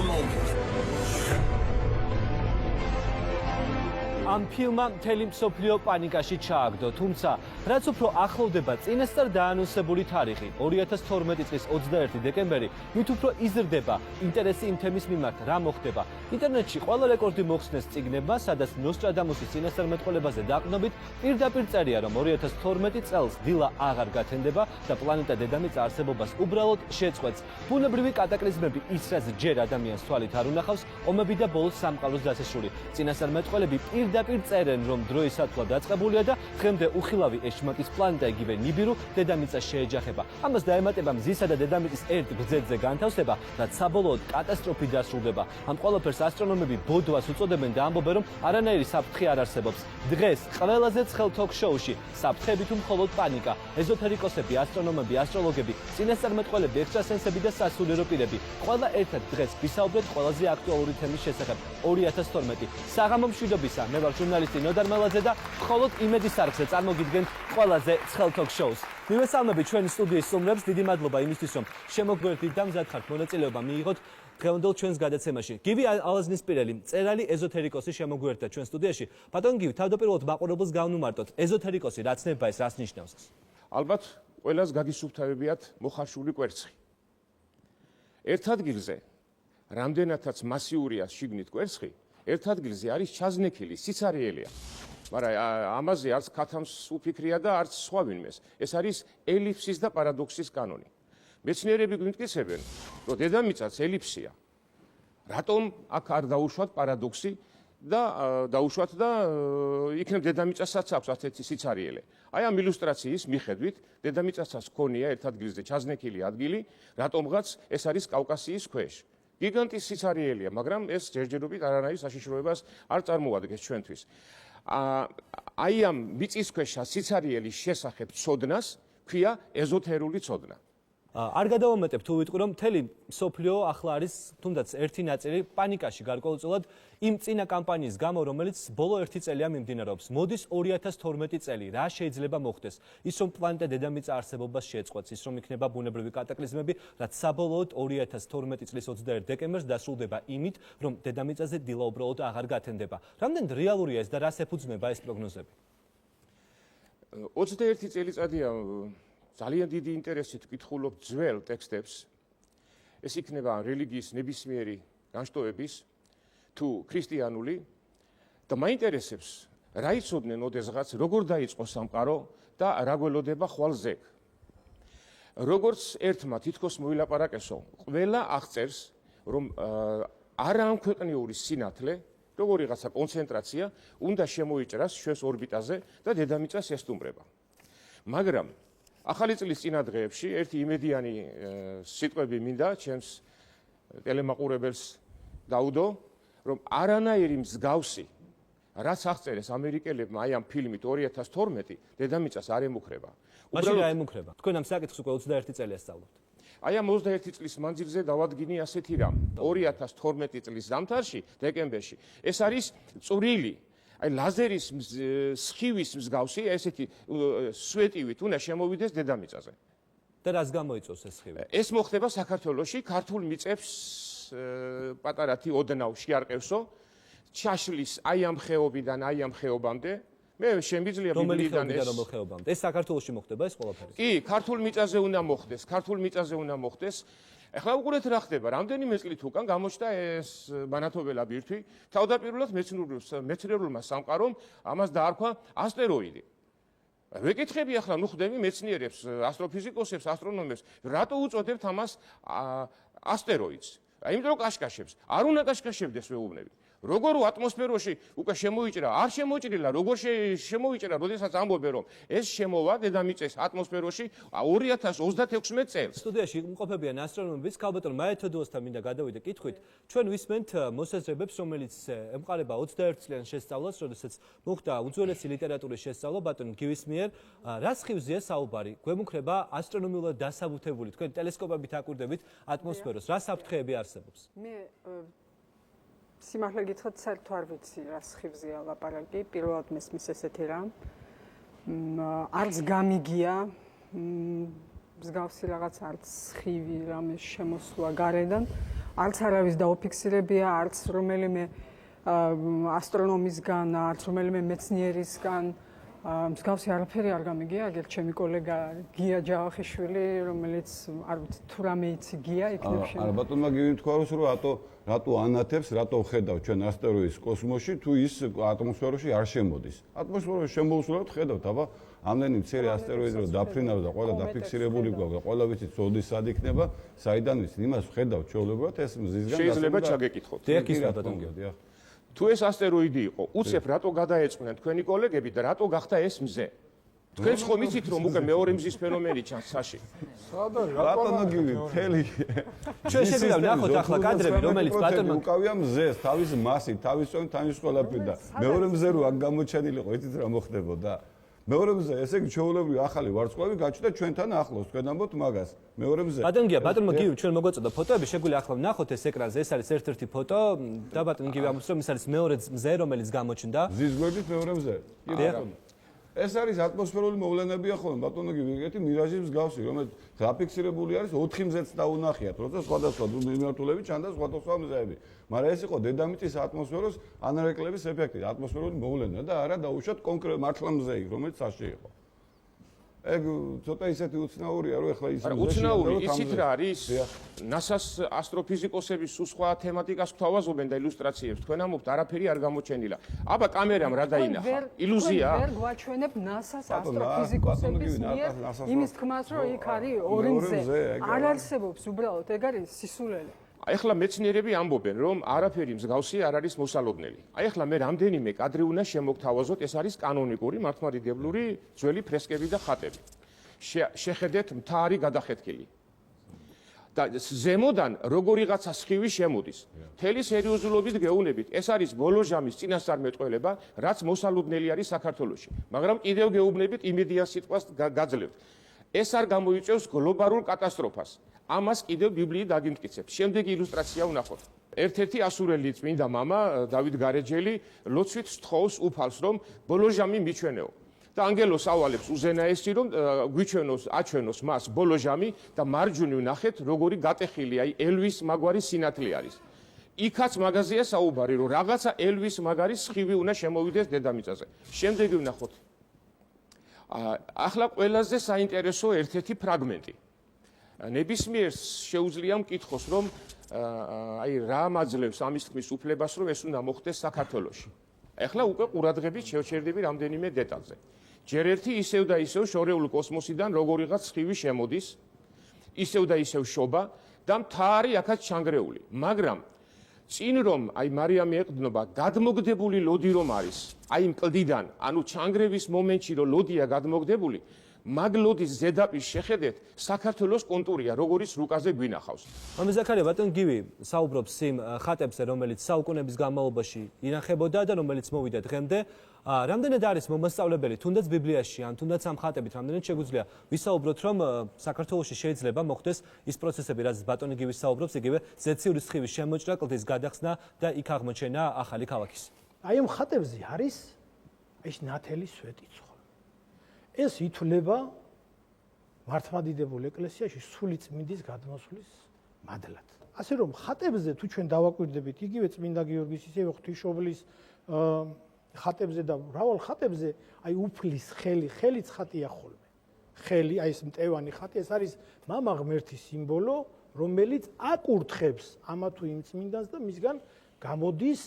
moment. Am ფილმმა მთელი მსოფლიო პანიკაში ჩააგდო, თუმცა რაც უფრო ახლოვდება წინასწარ დაანონსებული თარიღი 2012 წლის 21 დეკემბერი, მით უფრო იზრდება ინტერესი იმ თემის მიმართ, რა მოხდება. ინტერნეტში ყველა რეკორდი მოხსნეს წიგნებმა, სადაც ნოსტრადამუსის წინასწარმეტყველებაზე დაყრდნობით პირდაპირ წერია, რომ 2012 წელს დილა აღარ გათენდება და პლანეტა დედამიწა არსებობას უბრალოდ შეწყვეტს. ბუნებრივი კატაკლიზმები ის რაც ჯერ ადამიანს თვალით არ უნახავს, ომები და ბოლოს სამყაროს დასაშური. წინასწარმეტყველები პირდაპირ წერენ, რომ დროის სათვლა დაწყებულია და დღემდე უხილავი ეშმაკის პლანეტა იგივე ნიბირო დედამიწას შეეჯახება. ამას დაემატება მზისა და დედამიწის ერთ გრძედზე განთავსება, რაც საბოლოოდ კატასტროფით დასრულდება. ამ ყველაფერს ასტრონომები ბოდვას უწოდებენ და ამბობენ, რომ არანაირი საფრთხე არ არსებობს. დღეს ყველაზე ცხელ თოქ-შოუში საფრთხები თუ მხოლოდ პანიკა, ეზოთერიკოსები, ასტრონომები, ასტროლოგები, წინასწარმეტყველები, ექსტრასენსები და სასულიერო პირები. ყველა ერთად დღეს ვისაუბრეთ ყველაზე აქტუალური თემის შესახებ. 2012 საღამო მშვიდობისა, მე ვარ ჟურნალისტი ნოდარ მელაძე და მხოლოდ იმედის არხზე წარმოგიდგენთ ყველაზე ცხელ თოქ-შოუს. მივესალმებით ჩვენი სტუდიის სტუმრებს, დიდი მადლობა იმისთვის, რომ შემოგვერთით და მზად ხართ მონაწილეობა მიიღოთ დღევანდელ ჩვენს გადაცემაში. გივი ალაზნისპირელი, მწერალი, ეზოთერიკოსი შემოგვერთდა ჩვენ სტუდიაში. ბატონ გივი, თავდაპირველად მაყურებელს გავნუმარტოთ. ეზოთერიკოსი რაც ნება ეს რას ნიშნავს? ალბათ ყველას გაგისუფთავებიათ მოხარშული კვერცხი. ერთ ადგილზე, რამდენადაც მასიურია შიგნით კვერცხი, ერთ ადგილზე არის ჩაზნექილი, სიცარიელია. მაგრამ ამაზე არც ქათამს უფიქრია და არც სხვა ვინმეს. ეს არის ელიფსის და პარადოქსის კანონი. მეცნიერები გვიმტკიცებენ, რომ დედამიწაც ელიფსია. რატომ აქ არ დაუშვათ პარადოქსი და დაუშვათ და იქნებ დედამიწასაც აქვს ასეთი სიცარიელე. აი ამ ილუსტრაციის მიხედვით დედამიწასაც ჰქონია ერთ ადგილზე ჩაზნექილი ადგილი, რატომღაც ეს არის კავკასიის ქვეშ. გიგანტის სიცარიელია, მაგრამ ეს ჯერჯერობით არანაირ საშიშროებას არ წარმოადგენს ჩვენთვის. აი ამ მიწისქვეშა სიცარიელის შესახებ ცოდნას ქვია ეზოთერული ცოდნა. არ გადავამეტებ თუ ვიტყვი, რომ მთელი მსოფლიო ახლა არის თუნდაც ერთი ნაწილი პანიკაში გარკვეულწილად იმ წინა კამპანიის გამო, რომელიც ბოლო 1 წელია მიმდინარეობს. მოდის 2012 წელი, რა შეიძლება მოხდეს? ის რომ პლანეტა დედამიწა არსებობას შეწყვეტს, ის რომ იქნება ბუნებრივი კატაკლიზმები, რაც საბოლოოდ 2012 წლის 21 დეკემბერს დასრულდება იმით, რომ დედამიწაზე დილა უბრალოდ აღარ გათენდება. რამდენ რეალურია ეს და რას ეფუძნება ეს პროგნოზები? 21 წელიწადია ძალიან დიდი ინტერესით ვკითხულობ ძველ ტექსტებს. ეს იქნება რელიგიის ნებისმიერი განშტოების თუ ქრისტიანული და მაინტერესებს რა იცოდნენ ოდესღაც, როგორ დაიწყო სამყარო და რა გველოდება ხვალ-ზეგ. როგორც ერთმა თითქოს მოილაპარაკესო, ყველა აღწერს, რომ არაამქვეყნიური სინათლე, როგორიღაცა კონცენტრაცია უნდა შემოიჭრას ჩვენს ორბიტაზე და დედამიწას ესტუმრება. მაგრამ ახალი წლის წინა დღეებში ერთი იმედიანი სიტყვები მინდა ჩემს ტელემაყურებელს დავუდო, რომ არანაირი მსგავსი, რაც აღწერეს ამერიკელებმა აი ამ ფილმით 2012 დედამიწას არ ემუქრება. მაშინ რა ემუქრება? თქვენ ამ საკითხს უკვე 21 წელია სწავლობთ. აი ამ 21 წლის მანძილზე დავადგინე ასეთი რამ. 2012 წლის ზამთარში, დეკემბერში, ეს არის წვრილი აი ლაზერის სხივის მსგავსი ესეთი სვეტივით უნდა შემოვიდეს დედამიწაზე. და რას გამოიწვევს ეს სხივი? ეს მოხდება საქართველოში, ქართულ მიწებს პატარათი ოდნავ შეარყევსო, ჩაშლის აი ამ ხეობიდან აი ამ ხეობამდე. მე შემიძლია ბიბლიიდან რომელ ხეობამდე? ეს საქართველოში მოხდება ეს ყველაფერი? კი, ქართულ მიწაზე უნდა მოხდეს, ქართულ მიწაზე უნდა მოხდეს. ახლა უყურეთ რა ხდება, რამდენიმე წლით უკან გამოჩნდა ეს მანათობელა ბირთვი, თავდაპირველად მეცნიერულმა სამყარომ ამას დაარქვა ასტეროიდი. ვეკითხები ახლა ხვდები მეცნიერებს, ასტროფიზიკოსებს, ასტრონომებს, რატო უწოდებთ ამას ასტეროიდს? იმიტომ რომ კაშკაშებს, არ უნდა კაშკაშებდეს მეუბნები. როგორ ატმოსფეროში უკვე შემოიჭრა, არ შემოჭრილა, როგორ შემოიჭრა, როდესაც ამბობენ რომ ეს შემოვა დედამიწის ატმოსფეროში 2036 წელს. სტუდიაში იმყოფებიან ასტრონომები, ქალბატონ მაეთოდოსთან მინდა გადავიდე კითხვით. ჩვენ ვისმენთ მოსაზრებებს, რომელიც ემყარება 21 წლიან შესწავლას, როდესაც მოხდა უძველესი ლიტერატურის შესწავლა ბატონ გივის მიერ. რა სხივზეა საუბარი? გვემუქრება ასტრონომიულად დასაბუთებული, თქვენ ტელესკოპებით აკვირდებით ატმოსფეროს, რა საფრთხეები არსებობს? მე სიმართლე გითხრათ, საერთოდ არ ვიცი რა სხივზეა ლაპარაკი, პირველად მესმის ესეთი რამ. არც გამიგია, მსგავსი რაღაც არც სხივი რამე შემოსვლა გარედან. არც არავის დაუფიქსირებია, არც რომელიმე ასტრონომისგან, არც რომელიმე მეცნიერისგან მსგავსი არაფერი არ გამიგია, აგერ ჩემი კოლეგა გია ჯავახიშვილი, რომელიც არ ვიცი თუ რამე იცი გია იქნებ შენ. არა ბატონმა გივი თქვა რომ რატო ანათებს, რატო ხედავ ჩვენ ასტეროიდის კოსმოსში თუ ის ატმოსფეროში არ შემოდის. ატმოსფეროში შემოусვლელად ხედავთ, აბა ამდენი მცირე ასტეროიდი რომ დაფრინავდა და ყველა დაფიქსირებული გვაქვს და ყველა ვიცით ზოდის სად იქნება, საიდან ვიცით, იმას ხედავთ ჩვეულებრივად ეს მზისგან შეიძლება ჩაგეკითხოთ. დიახ, ის ბატონო გიო. თუ ეს ასტეროიდი იყო, უცებ რატო გადაეწყვნენ თქვენი კოლეგები და რატო გახდა ეს მზე? თქვენც ხომ იცით რომ უკვე მეორე მზის ფენომენი ჩანს საში? ბატონო გივი, მთელი ჩვენ შეგვიძლია ვნახოთ ახლა კადრები, რომელიც ბატონმა უკავია მზეს, თავის მასით, თავის წონით, თავის ყველაფრით და მეორე მზე რო აქ გამოჩენილიყო, იცით რა მოხდებოდა? მეორე მზე, ესე იგი ჩვეულებრივი ახალი ვარსკვლავი გაჩნდა ჩვენთან ახლოს, თქვენ ამბობთ მაგას. მეორე მზე. ბატონმა გივი, ჩვენ მოგვაწოდა ფოტოები, შეგვიძლია ახლა ვნახოთ ეს ეკრანზე, ეს არის ერთ-ერთი ფოტო და ბატონ გივი ამბობს რომ ეს არის მეორე მზე, რომელიც გამოჩნდა. ზის გვერდით მეორე მზე. კი ბატონო. ეს არის ატმოსფერული მოვლენებია ხოლმე, ბატონო გივი, ეგეთი მირაჟის მსგავსი, რომელიც დაფიქსირებული არის 4 მზეც დაუნახიათ, როცა სხვადასხვა მიმართულებით ჩანდა სხვადასხვა მზეები. მაგრამ ეს იყო დედამიწის ატმოსფეროს ანარეკლების ეფექტი, ატმოსფერული მოვლენა და არა დაუშვათ კონკრეტ მართლა მზე, რომელიც საში იყო. ეგ ცოტა ისეთი უცნაურია, რომ ეხლა ის უცნაური, იცით რა არის? NASA-ს ასტროფიზიკოსები სულ სხვა თემატიკას გვთავაზობენ და ილუსტრაციებს. თქვენ ამბობთ, არაფერი არ გამოჩენილა. აბა კამერამ რა დაინახა? ილუზია? ვერ გვაჩვენებ NASA-ს ასტროფიზიკოსების მიერ იმის თქმას, რომ იქ არის ორი მზე. არ არსებობს უბრალოდ, ეგ არის სისულელე. ახლა მეცნიერები ამბობენ, რომ არაფერი მსგავსი არ არის მოსალოდნელი. აი ახლა მე რამდენიმე კადრი უნდა შემოგთავაზოთ, ეს არის კანონიკური, მართლმადიდებლური ძველი ფრესკები და ხატები. შეხედეთ, მთა არის გადახეთქილი. და ზემოდან როგორიღაცა სხივი შემოდის. მთელი სერიოზულობით გეუბნებით, ეს არის ბოლო ჟამის წინასწარმეტყველება, რაც მოსალოდნელი არის საქართველოში. მაგრამ კიდევ გეუბნებით, იმედია სიტყვას გაძლევთ. ეს არ გამოიწვევს გლობალურ კატასტროფას. ამას კიდევ ბიბლიი დაგიმტკიცებს. შემდეგი ილუსტრაცია ვნახოთ. ერთ-ერთი ასურელი წმინდა მამა დავით გარეჯელი ლოცვით სთხოვს უფალს, რომ ბოლო ჟამი მიჩვენეო. და ანგელოს ავალებს უზენაესი, რომ აჩვენოს მას ბოლო ჟამი და მარჯვნივ ნახეთ, როგორი გატეხილი, აი ელვის მაგვარი სინათლე არის. იქაც მაგაზია საუბარი, რომ რაღაცა ელვის მაგარი სხივი უნდა შემოვიდეს დედამიწაზე. შემდეგი ვნახოთ. ახლა ყველაზე საინტერესო ერთ-ერთი ფრაგმენტი. ნებისმიერს შეუძლია მკითხოს, რომ აი რა მაძლევს ამის თქმის უფლებას, რომ ეს უნდა მოხდეს საქართველოში. ახლა უკვე ყურადღებით შევჩერდები რამდენიმე დეტალზე. ჯერ ერთი ისევ და ისევ შორეულ კოსმოსიდან როგორიღაც სხივი შემოდის, ისევ და ისევ შობა და მთა არის აქაც ჩანგრეული. მაგრამ წინ რომ აი მარიამი ეყდნობა, გადმოგდებული ლოდი რომ არის, აი მკლდიდან, ანუ ჩანგრევის მომენტში რომ ლოდია გადმოგდებული, მაგ ლოდის ზედაპირს შეხედეთ, საქართველოს კონტურია, როგორიც რუკაზე გვინახავს. ზაქარია ბატონ გივი საუბრობს იმ ხატებზე, რომელიც საუკუნეების განმავლობაში ინახებოდა და რომელიც მოვიდა დღემდე. რამდენად არის მომასწავლებელი, თუნდაც ბიბლიაში, ან თუნდაც ამ ხატებით, რამდენად შეგვიძლია ვისაუბროთ, რომ საქართველოში შეიძლება მოხდეს ის პროცესები, რაც ბატონი გივი საუბრობს, იგივე ზეციური სხივის შემოჭრა, კლდის გადახსნა და იქ აღმოჩენა ახალი ქალაქის. აი ამ ხატებზე არის ეს ნათელი სვეტიცხოვ. ეს ითვლება მართლმადიდებულ ეკლესიაში სულიწმინდის გადმოსვლის მადლად. ასე რომ ხატებზე თუ ჩვენ დავაკვირდებით იგივე წმინდა გიორგის, ისევე ღვთისმშობლის ხატებზე და მრავალ ხატებზე, აი უფლის ხელიც ხატია ხოლმე. ხელი, აი ეს მტევანი ხატი, ეს არის მამა ღმერთის სიმბოლო, რომელიც აკურთხებს ამა თუ იმ წმინდანს და მისგან გამოდის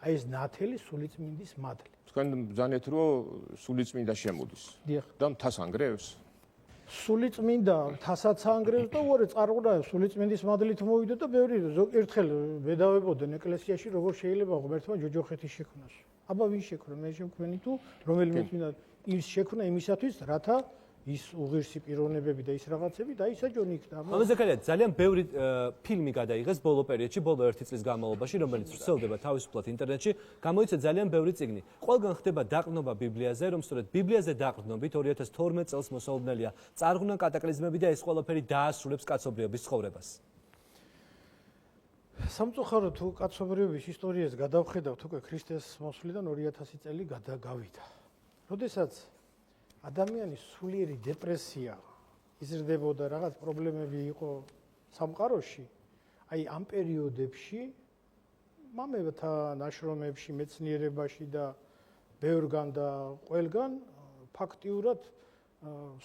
აი ეს ნათელი სულიწმინდის მადლი. თქვენ ბრძანეთ, რომ სულიწმინდა შემოდის. დიახ. და მთას ანგრევს? სულიწმინდა მთასაც ანგრევს და უარე წარღურა სულიწმინდის მადლით მოვიდა და ბევრი ერთხელ ვედავებოდნენ ეკლესიაში, როგორ შეიძლება ღმერთმა ჯოჯოხეთის შექმნას. აბა ვინ შექმნა? მე შემქმენი თუ რომელიმე წმინდა ის შექმნა იმისათვის, რათა ის უღირსი პიროვნებები და ის რაღაცები დაისაჯონ იქ და ზაქარია ძალიან ბევრი ფილმი გადაიღეს ბოლო პერიოდში, ბოლო 1 წლის განმავლობაში, რომელიც ვრცელდება თავისუფლად ინტერნეტში, გამოიცა ძალიან ბევრი წიგნი. ყველგან ხდება დაყრდნობა ბიბლიაზე, რომ სწორედ ბიბლიაზე დაყრდნობით 2012 წელს მოსალოდნელია წარღვნა კატაკლიზმები და ეს ყველაფერი დაასრულებს კაცობრიობის ცხოვრებას. სამწუხაროდ თუ კაცობრიობის ისტორიას გადავხედავთ, უკვე ქრისტეს მოსვლიდან 2000 წელი გადაგავიდა. როდესაც ადამიანის სულიერი დეპრესია იზრდებოდა, რაღაც პრობლემები იყო სამყაროში, აი ამ პერიოდებში მამებთა ნაშრომებში, მეცნიერებაში და ბევრგან და ყველგან ფაქტიურად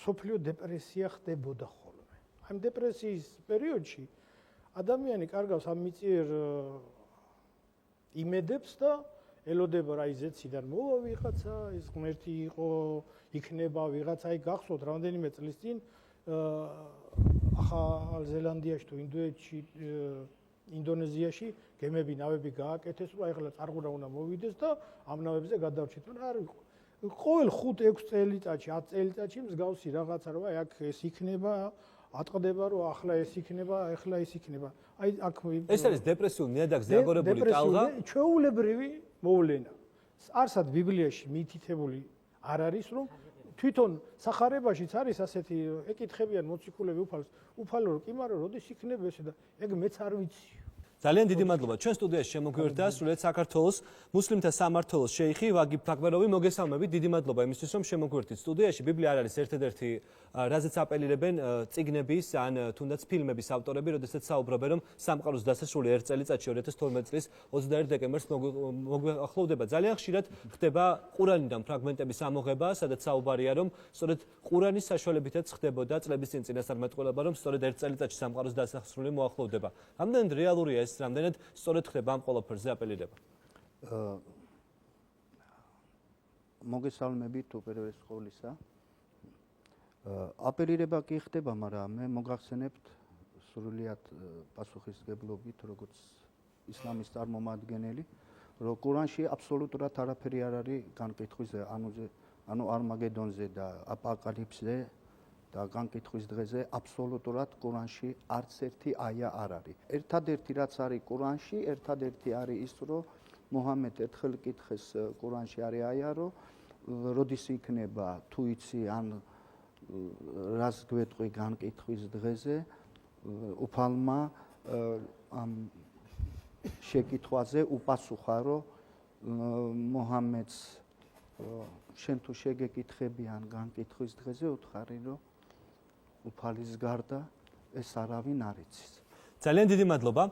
სოფლიო დეპრესია ხდებოდა ხოლმე. ამ დეპრესიის პერიოდში ადამიანი კარგავს ამ მიწიერ იმედებს და ელოდება რა იზეციდან მოვა ვიღაცა, ეს ღმერთი იყო, იქნება ვიღაცა, აი გახსოვთ რამდენიმე წლის წინ ახალ ზელანდიაში თუ ინდოეთში ინდონეზიაში გემები ნავები გააკეთეს, რომ ახლა წარღურა უნდა მოვიდეს და ამ ნავებზე გადავრჩით. არ ყოველ 5-6 წელიწადში, 10 წელიწადში მსგავსი რაღაცა რომ აი აქ ეს იქნება, ატყდება რომ ახლა ეს იქნება, ახლა ეს იქნება. აი აქ ეს არის დეპრესიულ ნიადაგზე აგორებული ტალღა. ჩვეულებრივი მოვლენა. არსად ბიბლიაში მითითებული არ არის რომ თვითონ სახარებაშიც არის ასეთი ეკითხებიან მოციქულები უფალო რომ კი მაგრამ როდის იქნება ესე და ეგ მეც არ ვიცი. ძალიან დიდი მადლობა. ჩვენ სტუდიაში შემოგვიერთდა სრულიად საქართველოს მუსლიმთა სამმართველოს შეიხი ვაგიფ ფაკბეროვი. მოგესალმებით. დიდი მადლობა იმისთვის რომ შემოგვიერთდით სტუდიაში. ბიბლია არ არის ერთ-ერთი რაზეც აპელირებენ წიგნების ან თუნდაც ფილმების ავტორები, როდესაც საუბრობენ რომ სამყაროს დასასრული 1 წელიწადში 2012 წლის 21 დეკემბერს მოახლოვდება. ძალიან ხშირად ხდება ყურანიდან ფრაგმენტების ამოღება, სადაც საუბარია რომ სწორედ ყურანის საშუალებითაც ხდებოდა წლების წინ წინასწარმეტყველება რომ სწორედ 1 წელიწადში სამყაროს დასასრული მოახლოვდება. რამდენად რეალურია ეს, რამდენად სწორედ ხდება ამ ყველაფერზე აპელირება? მოგესალმებით უპირველეს ყოვლისა. აპელირება კი ხდება, მაგრამ მე მოგახსენებთ სრულიად პასუხისგებლობით, როგორც ისლამის წარმომადგენელი, რომ ყურანში აბსოლუტურად არაფერი არ არის განკითხვაზე, ანუ არმაგედონზე და აპოკალიფსზე და განკითხვის დღეზე აბსოლუტურად ყურანში არც ერთი აია არ არის. ერთადერთი რაც არის ყურანში, ერთადერთი არის ის, რომ მუჰამედ ერთხელ კითხეს ყურანში არის აია, რომ როდის იქნება თუ იცი ან რას გვეტყვი განკითხვის დღეზე, უფალმა ამ შეკითხვაზე უპასუხა, რომ მუჰამედს შენ თუ შეგეკითხებიან განკითხვის დღეზე, უთხარი რომ უფალის გარდა ეს არავინ არ იცის. ძალიან დიდი მადლობა.